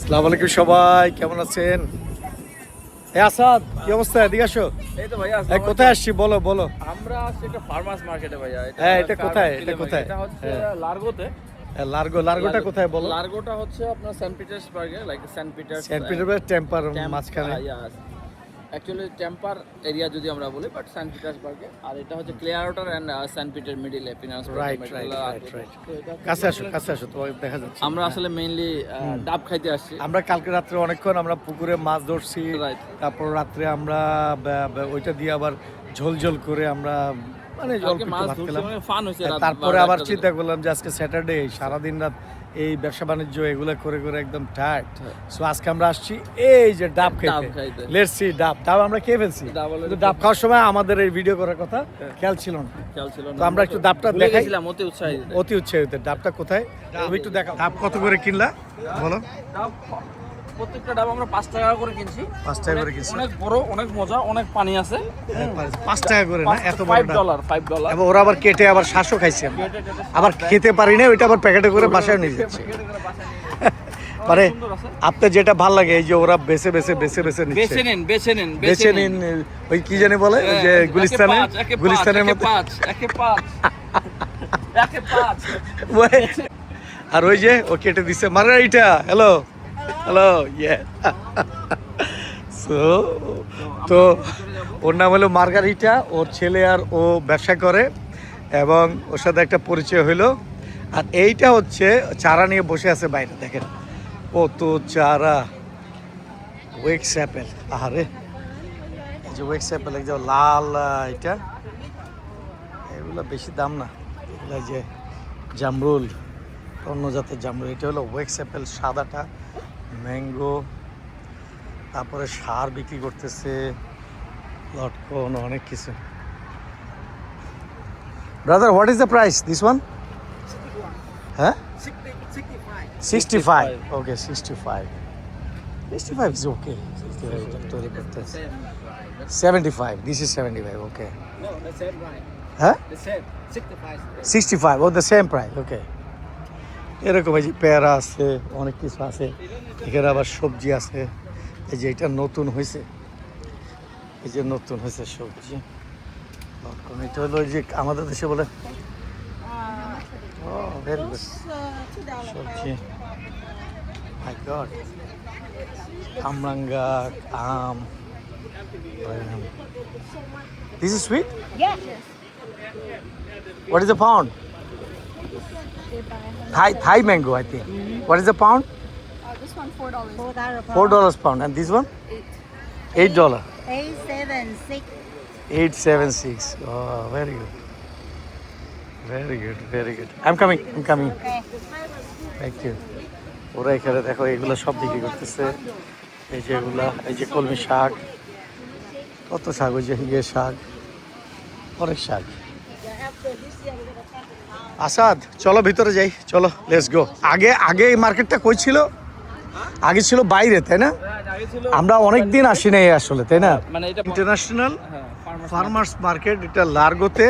আসসালামু আলাইকুম সবাই, কেমন আছেন? আসাদ, কি অবস্থা? এদিকে আসো। এই তো ভাইয়া, আসসালামু কোথায় আলাইকুম। আসছি বলো বলো। আমরা আসছি একটা ফার্মার্স মার্কেটে ভাইয়া। এটা কোথায়? এটা কোথায়? এটা হচ্ছে হ্যাঁ। লার্গোতে। লার্গোটা কোথায় বলো? লার্গোটা হচ্ছে আপনার সেন্ট পিটার্সবার্গে, লাইক সেন্ট পিটারবার্গ টেম্পার মাঝখানে। অ্যাকচুয়ালি টেম্পার এরিয়া যদি আমরা বলি, বাট সেন্ট পিটার্সবার্গে। আর এটা হচ্ছে Clearwater and Saint Peter মিডলে ফিনান্স। রাইট। কাছে আসো তোমাকে দেখা যাচ্ছে। আমরা আসলে মেইনলি ডাব খাইতে আসছি। আমরা কালকে রাত্রে অনেকক্ষণ আমরা পুকুরে মাছ ধরছি, তারপর রাত্রে আমরা ওইটা দিয়ে আবার ঝোল করে আমরা মানে তারপরে আবার চিন্তা করলাম যে আজকে স্যাটারডে, সারাদিন রাত এই ব্যবসা বাণিজ্য এগুলো করে একদম টায়ার্ড। সো আজকে আমরা আসছি এই যে ডাব খেতে। লেটস সি ডাব আমরা খেয়ে ফেলছি। কিন্তু ডাব খাওয়ার সময় আমাদের এই ভিডিও করার কথা খেয়াল ছিল না। তো আমরা একটু ডাবটা দেখাইছিলাম, অতি উৎসাহিত। ডাবটা কোথায় তুমি একটু দেখাও। ডাব কত করে কিনলা বলো? প্রত্যেকটা ডাব আমরা 5 টাকা করে কিনছি। 5 টাকা করে কিনছি। অনেক বড়, অনেক মজা, অনেক পানি আছে। 5 টাকা করে না, এত বড় ডাব। $5। এবং ওরা আবার কেটে আবার শ্বাসও খাইছে, আবার খেতে পারি না, ওইটা আবার প্যাকেটে করে বাসায় নিয়ে যাচ্ছে। মানে আপনার যেটা ভালো লাগে, এই যে ওরা বেছে নিন। ওই কি জানি বলে, ওই যে গুলিস্তানের মতো। আর ওই যে ও কেটে দিচ্ছে মার্গারিটা। হ্যালো ইয়ে। তো ওর নাম হলো মার্গারিটা। ওর ছেলে আর ও ব্যবসা করে এবং ওর সাথে একটা পরিচয় হইলো। আর এইটা হচ্ছে চারা নিয়ে বসে আছে বাইরে, দেখেন কত চারা। ওয়েক্স অ্যাপেল, আহারে এই যে ওয়েক্স অ্যাপেল, এই যে লাল, এটা এগুলো বেশি দাম না। এগুলো যে জামরুল, অন্য জাতের জামরুল। এটা হলো ওয়েক্স অ্যাপেল, সাদাটা ম্যাঙ্গো। তারপরে সার বিক্রি করতেছে, লটকন, অনেক কিছু। Brother, what is the price this one? হ্যাঁ, 65। ওকে, 65 ইজ ওকে। 75, this is 75। ওকে, হ্যাঁ 65, ও দ্য সেম প্রাইস। ওকে, এরকম এই যে পেয়ারা আছে, অনেক কিছু আছে এখানে। আবার সবজি আছে, এই যে এটা নতুন হয়েছে, এই যে নতুন হয়েছে সবজি। এটা হলো যে আমাদের দেশে বলে ভেরি গুড সবজি। মাই গড, কামরাঙ্গা, আম। This is sweet? What is the pound? Thai mango, I think. What is the pound? This one $4. $4 pound. And this one? $8. 876. 876. Oh, very good. I'm coming. Okay. Thank you. ওরা এখানে দেখো এগুলো সব বিক্রি করতেছে। এই যে এগুলা, এই যে কলমি শাক, কত শাক, ওই যে ইয়ে শাক, অনেক শাক। আসাদ, চলো ভিতরে যাই, চলো লেটস গো। আগে এই মার্কেটটা কই ছিল? আগে ছিল বাইরে, তাই না? আমরা অনেক দিন আসি নাই আসলে, তাই না? ইন্টারন্যাশনাল ফার্মার্স মার্কেট, এটা লার্গোতে।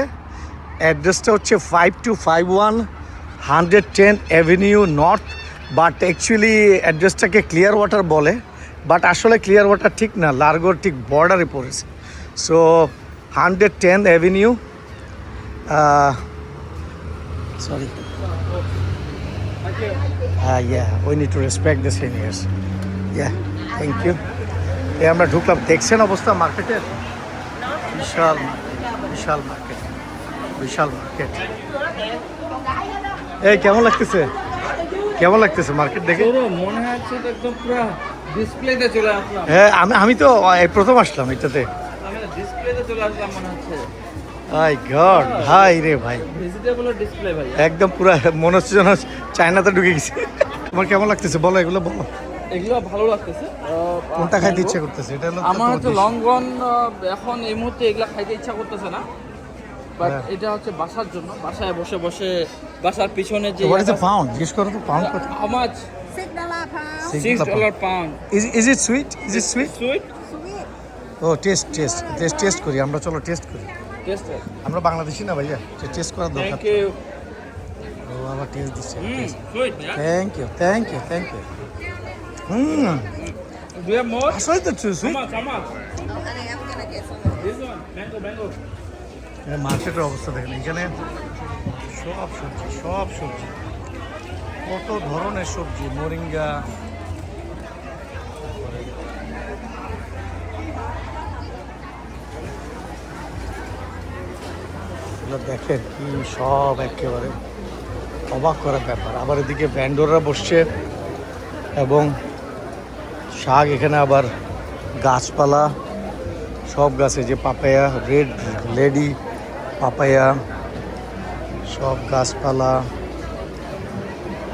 অ্যাড্রেসটা হচ্ছে 5251 110 অ্যাভিনিউ নর্থ। বাট অ্যাকচুয়ালি অ্যাড্রেসটাকে ক্লিয়ার ওয়াটার বলে, বাট আসলে ক্লিয়ার ওয়াটার ঠিক না, লার্গোর ঠিক বর্ডারে পড়েছে। So 110 avenue, sorry. Yeah, we need to respect the seniors. Yeah, thank you. আমরা ঢুকলাম, দেখছেন অবস্থা মার্কেটের? বিশাল মার্কেট। এই কেমন লাগতেছে মার্কেট দেখে? মনে হচ্ছে একদম পুরো ডিসপ্লেতে চলে আসলাম। হ্যাঁ, আমি তো প্রথম আসলাম এটাতে। ডিসপ্লেতে চলে আসলাম মনে হচ্ছে। মাই গড, ভাই রে ভাই, ভেজিটেবলের ডিসপ্লে ভাই, একদম পুরো মনে হচ্ছে যেন চায়নাতে ঢুকে গেছি। তোমার কেমন লাগতেছে বলো, এগুলো বলো। এগুলো ভালো লাগতেছে। কোনটা খাইতে ইচ্ছা করতেছে? এটা হলো আমার হচ্ছে লংগন। এখন এই মুহূর্তে এগুলা খাইতে ইচ্ছা করতেছে না, বাট এটা হচ্ছে বাসার জন্য, বাসায় বসে বাসার পিছনে যে হোয়াট ইজ দ্য পাউন্ড? জিজ্ঞেস করো তো, পাউন্ড কত? How much? $6 pound. Is it sweet? Sweet? ও টেস্ট করি আমরা, চলো টেস্ট করি। আমরা বাংলাদেশি না ভাইয়া, টেস্ট করার দরকার। Thank you. ও আবার টেস্ট দিচ্ছে। Sweet, yeah. Thank you. Do you have more? আসলে তো true sweet. How much? This one, mango. মার্কেটের অবস্থা দেখেন, এখানে সব সবজি, কত ধরনের সবজি, মোরিঙ্গা, এগুলো দেখেন কি সব একেবারে অবাক করার ব্যাপার। আবার এদিকে ভ্যান্ডররা বসছে এবং শাক, এখানে আবার গাছপালা, সব গাছে যে পাপায়া, রেড লেডি পাপায়া, সব গাছপালা,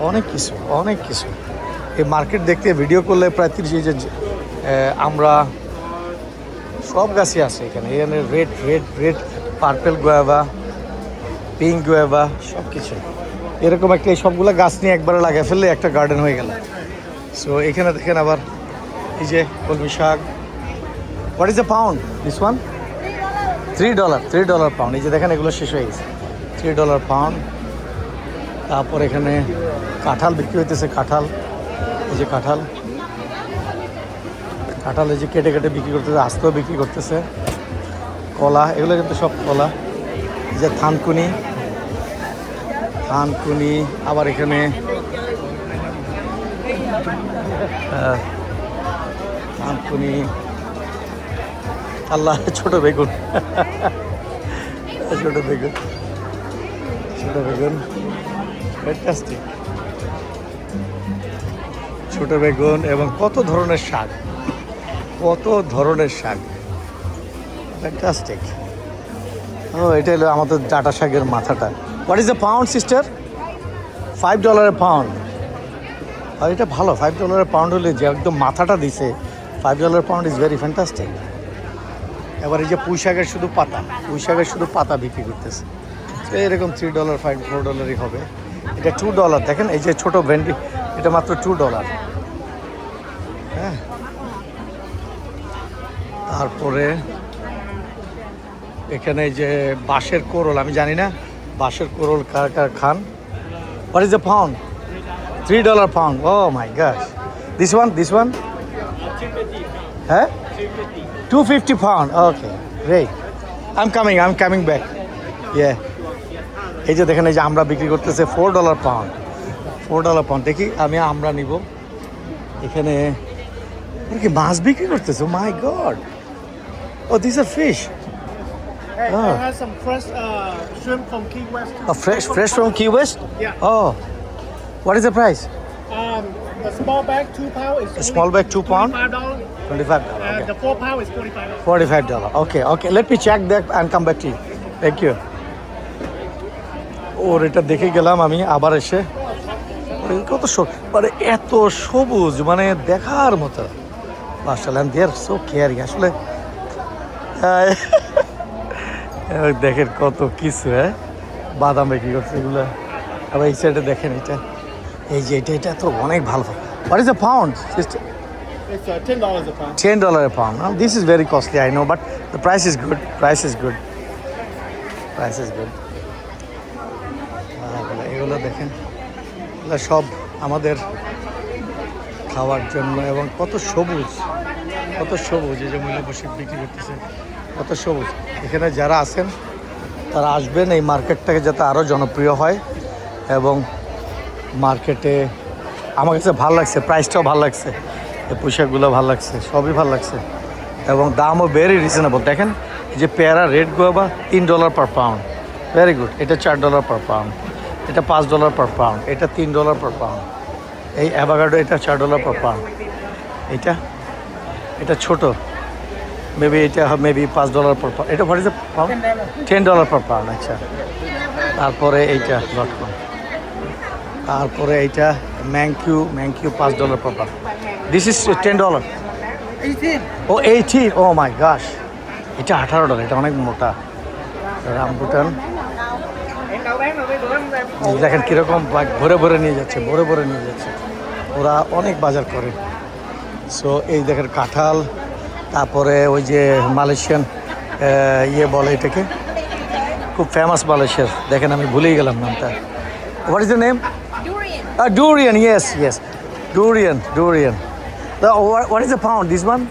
অনেক কিছু। এই মার্কেট দেখতে ভিডিও করলে প্রায় 30 যে আমরা সব গাছই আছে এখানে red purple guava, pink guava, সব কিছু এরকম একটা, এই সবগুলো গাছ নিয়ে একবারে লাগিয়ে ফেললে একটা গার্ডেন হয়ে গেল। সো এখানে দেখেন আবার এই যে কলমি শাক। What is the pound this one? $3 pound. এই যে দেখেন এগুলো শেষ হয়ে গেছে, $3 পাউন্ড। তারপর এখানে কাঁঠাল বিক্রি হইতেছে, এই যে কাঁঠাল এই যে কেটে বিক্রি করতেছে, আস্তেও বিক্রি করতেছে। কলা, এগুলো কিন্তু সব কলা। এই যে থানকুনি, আবার এখানে থানকুনি, আল্লাহ, ছোট বেগুন ফ্যান্টাস্টিক, ছোট বেগুন এবং কত ধরনের শাক, ফ্যান্টাস্টিক। ও, এটা হলো আমাদের ডাঁটা শাকের মাথাটা। What is the pound sister? $5 pound. আর এটা ভালো, $5 পাউন্ড হলে যে একদম মাথাটা দিছে, $5 পাউন্ড ইজ ভেরি ফ্যান্টাস্টিক। এবার এই যে পুঁই শাকের শুধু পাতা বিক্রি করতেছে, তো এরকম $3, $4 হবে। এটা $2, দেখেন এই যে ছোট ভেন্ডি, এটা মাত্র $2। হ্যাঁ, তারপরে এখানে যে বাঁশের কোরল, আমি জানি না বাঁশের কোরল কার খান। What is the pound? $3 pound. Oh my God, this one হ্যাঁ, $250 pound. Okay, great, I am coming back. ইয়ে, এই যে দেখেন এই যে আমরা বিক্রি করতেছে $4 পাউন্ড। দেখি আমি আমরা নিব। এখানে কি মাছ বিক্রি করতেছে? My God, oh this are fish. Hey, I have some fresh shrimp from Key West. Fresh from Key West? Yeah. Oh, what is the price? The small bag, 2 pound, is A small bag, 2 pound? $25. $25. And Okay. the 4 pound is $45. $45. Okay. Let me check that and come back to you. Thank you. ওর এটা দেখে গেলাম আমি আবার এসে, কত মানে এত সবুজ, মানে দেখার মতো। মাশাআল্লাহ, দে আর সো কেয়ারিং আসলে। দেখেন কত কিছু, হ্যাঁ, বাদাম বিক্রি করছে এগুলো। আবার এই সাইডে দেখেন এটা, এই যে এটা তো অনেক ভালো। What is the pound? It's $10 a pound. $10 a pound. Now, this is very costly, I know, but the price is good. এগুলো দেখেন, এগুলো সব আমাদের খাওয়ার জন্য, এবং কত সবুজ, এই যে মহিলা বসে বিক্রি করতেছে, কত সবুজ। এখানে যারা আছেন তারা আসবেন, এই মার্কেটটাকে যাতে আরও জনপ্রিয় হয়। এবং মার্কেটে আমার কাছে ভালো লাগছে, প্রাইসটাও ভালো লাগছে, এই পোশাকগুলো ভালো লাগছে, সবই ভালো লাগছে, এবং দামও ভেরি রিজনেবল। দেখেন এই যে পেয়ারা রেড গোয়াভা $3 পার পাউন্ড, ভেরি গুড। এটা $4 পার পাউন্ড, এটা $5 পার পাউন্ড, এটা $3 পার পাউন্ড। এই অ্যাভাকাডো, এটা $4 পার পাউন্ড। এটা ছোট, এটা $5 পার পাউন্ড। এটা what is the pound? $10 per pound. আচ্ছা, তারপরে এইটা লটকন, তারপরে এইটা ম্যাংকিউ $5 পার পাউন্ড। This is $10। 18। ও মাই গাশ, এটা $18। এটা অনেক মোটা। রামবুটান দেখেন কীরকম ভরে নিয়ে যাচ্ছে, ওরা অনেক বাজার করে। সো এই দেখেন কাঁঠাল, তারপরে ওই যে মালয়েশিয়ান বলে এটাকে, খুব ফেমাস মালয়েশিয়ার, দেখেন আমি ভুলেই গেলাম নামটা। What is the name? Durian. Yes. Durian. What is the pound? This one?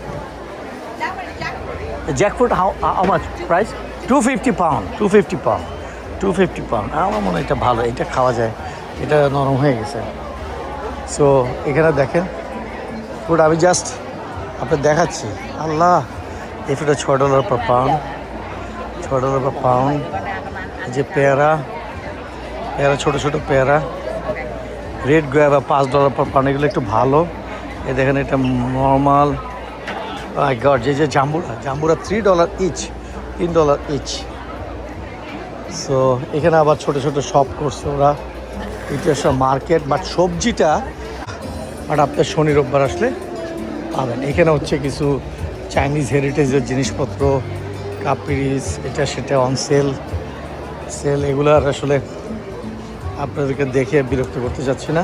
Jackfruit, how much price? 250 pound. 250 pound. 250 pound. আমার মনে হয় এটা ভালো, এটা খাওয়া যায়, এটা নরম হয়ে গেছে। সো এখানে দেখেন ফুড, আমি জাস্ট আপনার দেখাচ্ছি। আল্লাহ, এই ফুডটা $6 per pound, $6 per pound। এই যে পেয়ারা, ছোটো ছোটো পেয়ারা, রেড গোয়াভা $5 per pound, এগুলো একটু ভালো। এই দেখেন এটা নর্মাল। গড, যে জাম্বুরা $3 ইচ, $3 ইচ। সো এখানে আবার ছোট ছোট শপ করছে ওরা, এটা সব মার্কেট। বাট সবজিটা আপনার শনি রোববার আসলে পাবেন। এখানে হচ্ছে কিছু চাইনিজ হেরিটেজের জিনিসপত্র, কাপিরিস, এটা সেটা অন সেল। এগুলো আর আসলে আপনাদেরকে দেখে বিরক্ত করতে যাচ্ছি না,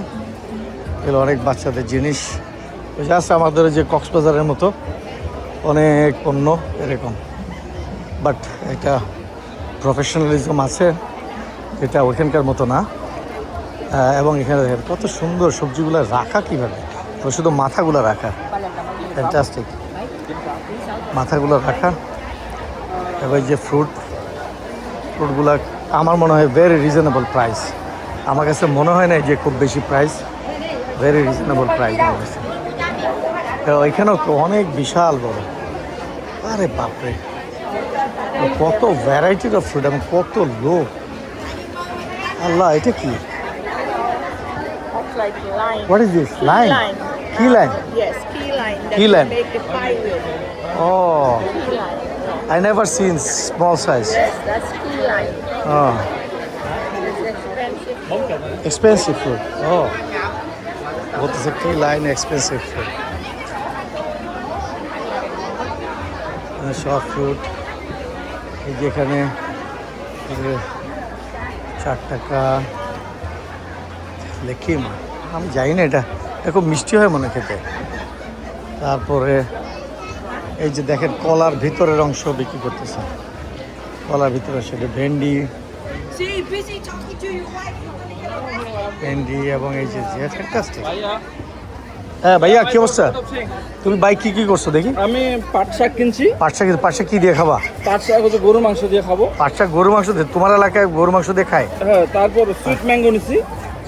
এগুলো অনেক বাচ্চাদের জিনিস। জাস্ট আমাদের যে কক্সবাজারের মতো অনেক পণ্য এরকম, বাট একটা প্রফেশনালিজম আছে এটা ওইখানকার মতো না। এবং এখানে দেখেন কত সুন্দর সবজিগুলো রাখা, কীভাবে শুধু মাথাগুলো রাখা, ফ্যান্টাস্টিক মাথাগুলো রাখা। এবং যে ফ্রুটগুলো আমার মনে হয় ভেরি রিজনেবল প্রাইস। আমার কাছে মনে হয় না যে খুব বেশি প্রাইস, ভেরি রিজনেবল প্রাইস আমার কাছে। এখানেও তো অনেক বিশাল বড়, আরে বাপরে কত ভ্যারাইটির অফ ফ্রুট এবং কত লোক। আল্লাহ, এটা কি? Like lime. What is this? Lime? Key lime? Yes, key lime. That Key you lime. make the pie with. Oh, Key lime. I never seen small size. Yes, that's key lime. Oh, It's expensive. expensive fruit. Oh, what is a key lime? Expensive fruit. Soft fruit. এই যেখানে $4 লেখিমা, আমি জানি না এটা খুব মিষ্টি হয় মনে খেতে। তারপরে এই যে দেখেন কলার ভিতরের অংশ বিক্রি করতেছে, কলার ভিতরে সেটা ভেন্ডি এবং এই যে ফ্যান্টাস্টিক। হ্যাঁ ভাইয়া, কি অবস্থা? তুমি বাইক কি করছো দেখি? আমি পাট শাক কিনছি। পাট শাক কি দিয়ে খাবা? পাট শাক হচ্ছে গরু মাংস দিয়ে খাবো। পাট শাক গরু মাংস দিয়ে? তোমার এলাকায় গরু মাংস দিয়ে খায়? হ্যাঁ, তারপর সুইট ম্যাঙ্গো নিছি।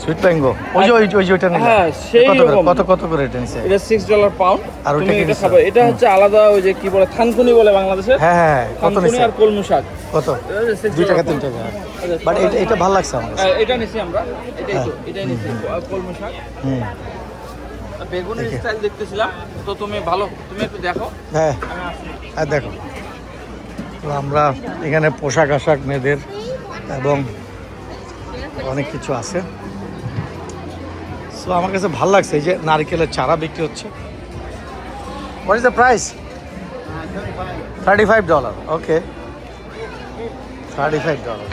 সুইট ম্যাঙ্গো, ওইটা নিলাম। হ্যাঁ, সেই রকম। কত করে এটা নিছে? এটা $6 পাউন্ড। আর ওইটা কি এটা খাবে? এটা হচ্ছে আলাদা, ওই যে কি বলে থানকুনি বলে বাংলাদেশে। হ্যাঁ, কত থানকুনি নিছে? আর কলমু শাক। কত? $2 $3। বাট এটা ভালো লাগছে আমার কাছে। এটা নিছি আমরা, এটাই নিছি কলমু শাক। হুম, বেগুনের স্টাইল দেখতেছিলাম, তো তুমি একটু দেখো। হ্যাঁ দেখো, তো আমরা এখানে পোশাক আশাক মেয়েদের এবং অনেক কিছু আছে। সো আমার কাছে ভালো লাগছে এই যে নারকেলের চারা বিক্রি হচ্ছে। What is the price? $35। ওকে, $35।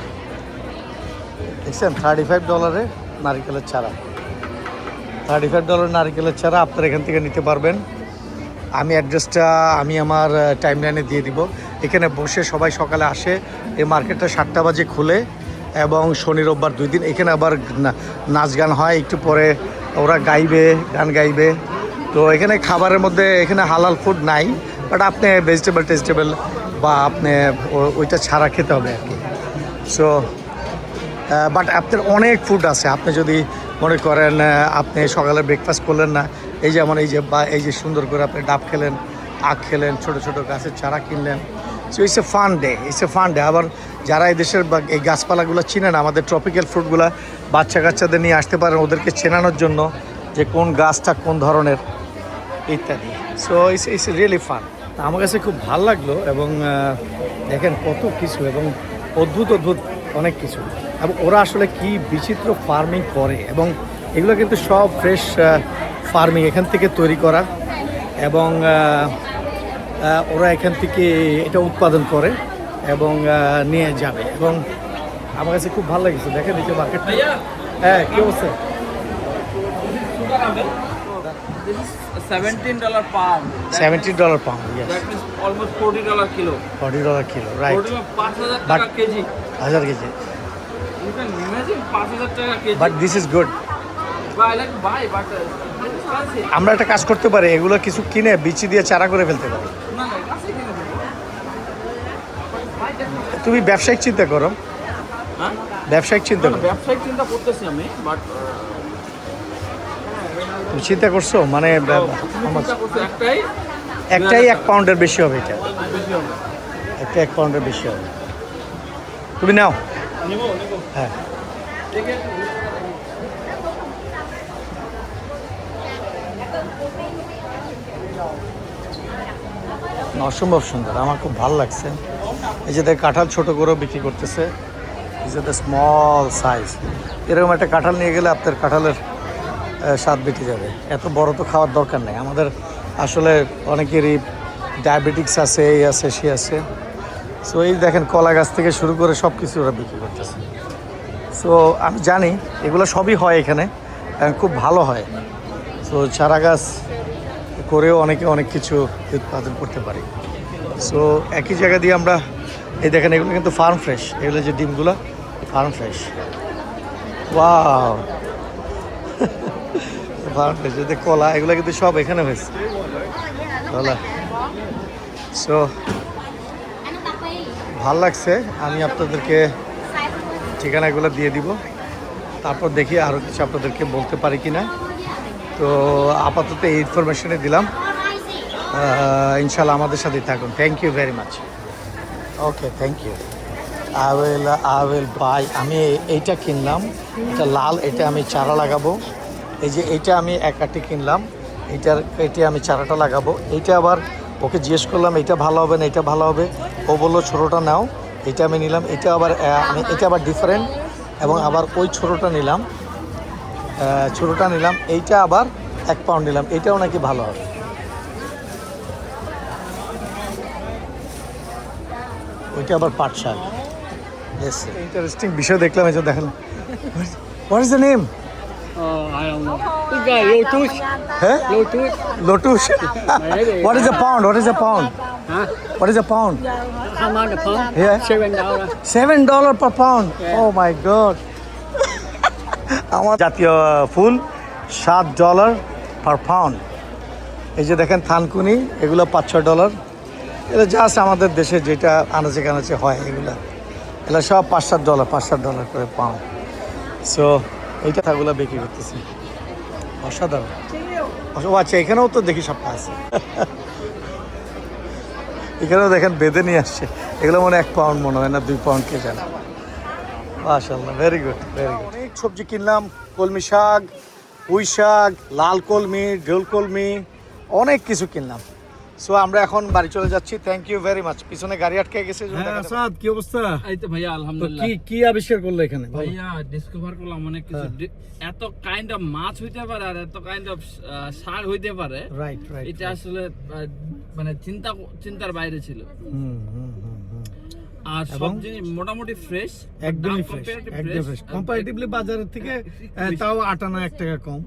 দেখছেন, $35 নারকেলের চারা। $35 নারকেলের চারা আপনারা এখান থেকে নিতে পারবেন। আমি অ্যাড্রেসটা আমি আমার টাইমলাইনে দিয়ে দিব। এখানে বসে সবাই সকালে আসে, এই মার্কেটটা 7টা বাজে খুলে এবং শনি রোববার 2 দিন। এখানে আবার নাচ গান হয়, একটু পরে ওরা গান গাইবে। তো এখানে খাবারের মধ্যে এখানে হালাল ফুড নাই, বাট আপনি ভেজিটেবল বা আপনি ওইটা ছাড়া খেতে হবে আর কি। সো বাট আপনার অনেক ফুড আছে। আপনি যদি মনে করেন আপনি সকালে ব্রেকফাস্ট করলেন না, এই যেমন এই যে সুন্দর করে আপনি ডাব খেলেন, আখ খেলেন, ছোটো ছোটো গাছের চারা কিনলেন। So it's a fun day. আবার যারা এই দেশের এই গাছপালাগুলো চিনেন, আমাদের ট্রপিক্যাল ফ্রুটগুলো বাচ্চাদের নিয়ে আসতে পারেন ওদেরকে চেনানোর জন্য যে কোন গাছটা কোন ধরনের ইত্যাদি। So it's really fun. আমার কাছে খুব ভালো লাগলো এবং দেখেন কত কিছু এবং অদ্ভুত অনেক কিছু। এবং ওরা আসলে কি বিচিত্র ফার্মিং করে এবং এগুলো কিন্তু সব ফ্রেশ ফার্মিং এখান থেকে তৈরি করা এবং ওরা এখান থেকে এটা উৎপাদন করে এবং নিয়ে যাবে। এবং আমার কাছে খুব ভালো লেগেছে। দেখেন এই যে মার্কেটটা। হ্যাঁ, কি অবস্থা? $17 pound. $17 pound, yes. That means almost $40 kilo. $40 kilo, right. 5,000 টাকা KG. 1000 KG. You can imagine 5,000 টাকা KG. But this is good. But I like to buy, but this is আমরা একটা কাজ করতে পারি, এগুলো কিছু কিনে বিচি দিয়ে চারা করে ফেলতে পারি। না না গাছে কিনে দেবো। তুমি ব্যবসায়িক চিন্তা করো, হ্যাঁ ব্যবসায়িক চিন্তা না, করো। ব্যবসায়িক চিন্তা করতেছি আমি, বাট তুমি চিন্তা করছো মানে চিন্তা করছি একটাই 1 পাউন্ডের বেশি হবে, এটা বেশি হবে। একটা 1 পাউন্ডের বেশি হবে। তুমি নাও। নেবো হ্যাঁ, দেখে অসম্ভব সুন্দর, আমার খুব ভালো লাগছে। এই যে দেখ কাঁঠাল ছোট করেও বিক্রি করতেছে, এই যে স্মল সাইজ। এরকম একটা কাঁঠাল নিয়ে গেলে আপনার কাঁঠালের স্বাদ বেটে যাবে। এত বড় তো খাওয়ার দরকার নেই আমাদের, আসলে অনেকেরই ডায়াবেটিক্স আছে, এই আছে সে আছে। সো এই দেখেন কলা গাছ থেকে শুরু করে সব কিছু ওরা বিক্রি করতেছে। সো আমি জানি এগুলো সবই হয় এখানে, খুব ভালো হয়। সো চারা গাছ করেও অনেকে অনেক কিছু উৎপাদন করতে পারি। সো একই জায়গা দিয়ে আমরা এই দেখেন এগুলো কিন্তু ফার্ম ফ্রেশ, এগুলো যে ডিমগুলো farm fresh. Wow, farm fresh. যে কলা এগুলো কিন্তু সব এখানে হয়েছে কলা। সো ভাল লাগছে, আমি আপনাদেরকে ঠিকানাগুলো দিয়ে দিব, তারপর দেখি আরও কিছু আপনাদেরকে বলতে পারি কি না। তো আপাতত এই ইনফরমেশনে দিলাম। ইনশাল্লাহ আমাদের সাথেই থাকুন। Thank you very much. Okay, thank you. I will buy. আমি এইটা কিনলাম, এটা লাল, এটা আমি চারা লাগাবো। এই যে এইটা আমি এক আটি কিনলাম, এইটা আমি চারাটা লাগাবো। এইটা আবার ওকে জিজ্ঞেস করলাম এইটা ভালো হবে না এটা ভালো হবে, ও বললো ছোটোটা নাও। এটা আমি নিলাম, এটা আবার আমি এটা আবার ডিফারেন্ট, এবং আবার ওই ছোটোটা নিলাম, এইটা আবার 1 পাউন্ড নিলাম, এইটাও নাকি ভালো হবে। ওইটা আবার পাট শাক। ইন্টারেস্টিং বিষয় দেখলাম, এই যে দেখেন, what is the name? I don't know. This guy, Lotus. হ্যাঁ, Lotus. Lotus. What is a pound? Huh? What is a pound? How much a pound? Yeah. $7. $7 per pound. Yeah. Oh my God. আমার জাতীয় ফুল $7 per pound। এই যে দেখেন থানকুনি, এগুলো $5-6। এগুলো just আমাদের দেশে যেটা আনাচে কানাচে হয়, এগুলো সব $5-7 করে পাউন্ড। সো এইটা থাকগুলো বিক্রি করতেছি, অসাধারণ। ও আচ্ছা, এখানেও তো দেখি সব আছে। এখানেও দেখেন বেঁধে নিয়ে আসছে, এগুলো মনে 1 পাউন্ড মনে হয় না 2 পাউন্ড, কে জানে। মাশাআল্লাহ, ভেরি গুড, ভেরি গুড। অনেক সবজি কিনলাম, কলমি শাক, পুঁই শাক, লাল কলমি, ঢোল কলমি, অনেক কিছু কিনলাম। সো আমরা এখন বাড়ি চলে যাচ্ছি। Thank you very much. পিছনে গাড়ি আটকে গেছে। আসাদ, কি অবস্থা? এই তো ভাইয়া আলহামদুলিল্লাহ। কি আবিষ্কার করলো এখানে ভাইয়া ডিসকভার করলাম অনেক কিছু। এত কাইন্ড অফ মাছ হইতে পারে আর এত কাইন্ড অফ শাক হইতে পারে, রাইট রাইট। এটা আসলে মানে চিন্তার বাইরে ছিল। আর সব জিনিস মোটামুটি ফ্রেশ, একদমই ফ্রেশ, একদম ফ্রেশ। কম্পারেটিভলি বাজারের থেকে তাও 8-9 টাকা কম।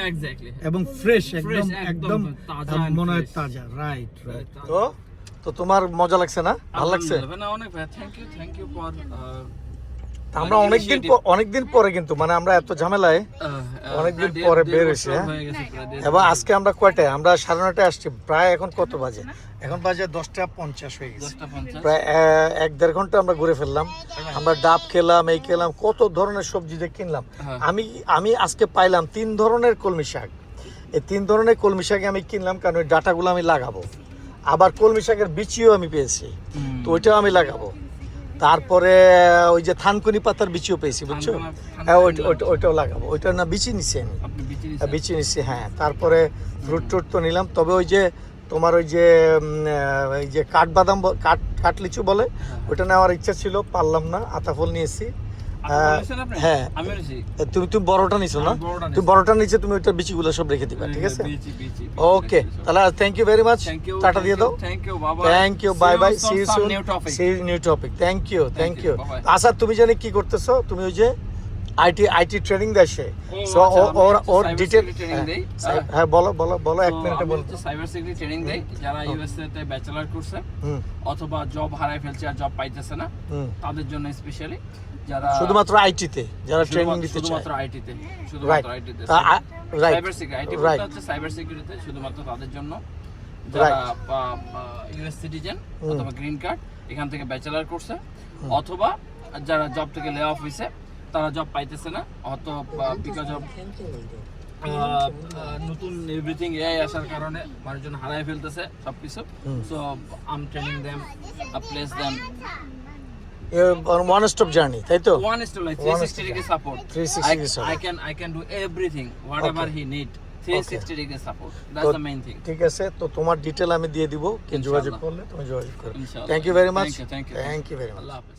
এক্স্যাক্টলি। এবং ফ্রেশ, Fresh, একদম তাজা, মনে হয় fresh। তাজা। Right right. তো তোমার মজা লাগছে না? ভালো লাগছে? না, অনেক ভাই, থ্যাংক ইউ ফর। আমরা অনেকদিন পরে কিন্তু মানে আমরা এত ঝামেলায় অনেকদিন পরে বের হয়েছি। এবং আজকে আমরা কয়টায়? আমরা 9:30 আসছি, প্রায় এখন কত বাজে? এখন বাজে 10:50 হয়ে গেছে। প্রায় 1-1.5 ঘন্টা আমরা ঘুরে ফেললাম। আমরা ডাব খেলাম, এই খেলাম, কত ধরনের সবজি যে কিনলাম। আমি আজকে পাইলাম 3 ধরনের কলমি শাক। এই 3 ধরনের কলমি শাকে আমি কিনলাম, কারণ ওই ডাটাগুলো আমি লাগাবো। আবার কলমি শাকের বিচিও আমি পেয়েছি, তো ওইটাও আমি লাগাবো। তারপরে ওই যে থানকুনি পাতার বিচিও পেয়েছি, বুঝছো? হ্যাঁ, ওইটাও লাগাবো। ওইটা না বিচি নিছি আমি, বিচি নিছি। হ্যাঁ, তারপরে ফ্রুট ট্রুট তো নিলাম। তবে ওই যে তোমার ওই যে কাঠবাদাম, কাঠ লিচু বলে, ওইটা নেওয়ার ইচ্ছা ছিল, পারলাম না। আতাফল নিয়েছি। হ্যাঁ, তুমি বড়টা নিছো না? তুমি বড়টা নিচে, তুমি ওইটার বিচিগুলো সব রেখে দিবা, ঠিক আছে? ওকে, তাহলে থ্যাংক ইউ ভেরি মাচ। টাটা দিয়ে দাও। Thank you, bye bye, see you soon, see new topic. Thank you. আচ্ছা, তুমি জানি কি করতেছো? তুমি ওই যে আইটি ট্রেনিং দেয় সে, সো ওর ডিটেইল। হ্যাঁ, বলো 1 মিনিটে বলো। সাইবার সিকিউরিটি ট্রেনিং দেই যারা ইউএসএ তে ব্যাচেলর করছে অথবা জব হারায় ফেলছে আর জব পাইতেছে না, তাদের জন্য স্পেশালি। যারা শুধুমাত্র আইটিতে যারা ট্রেনিং দিতে চায়, শুধুমাত্র আইটিতে। Right. Cyber security Right. হচ্ছে সাইবার সিকিউরিটি শুধুমাত্র তাদের জন্য যারা ইউএস সিটিজেন অথবা গ্রিন কার্ড এখান থেকে ব্যাচেলার করছে অথবা যারা জব থেকে লে অফ হইছে তারা জব পাইতেছে না অথবা বিকজ অফ নতুন এভরিথিং এআই আসার কারণে মানুষজন হারায় ফেলতেছে সবকিছু so I am training them place them one stop journey তাই তো one is to like 360 degree support 360 support. I can do everything whatever he need 360 degree support that's the main thing ঠিক আছে তো তোমার ডিটেল আমি দিয়ে দিব কে যোগাযোগ ইনশাআল্লাহ। করলে তুমি যোগাযোগ করো ইনশাআল্লাহ। Thank you very much Thank you, thank you. Thank you very much আল্লাহ হাফেজ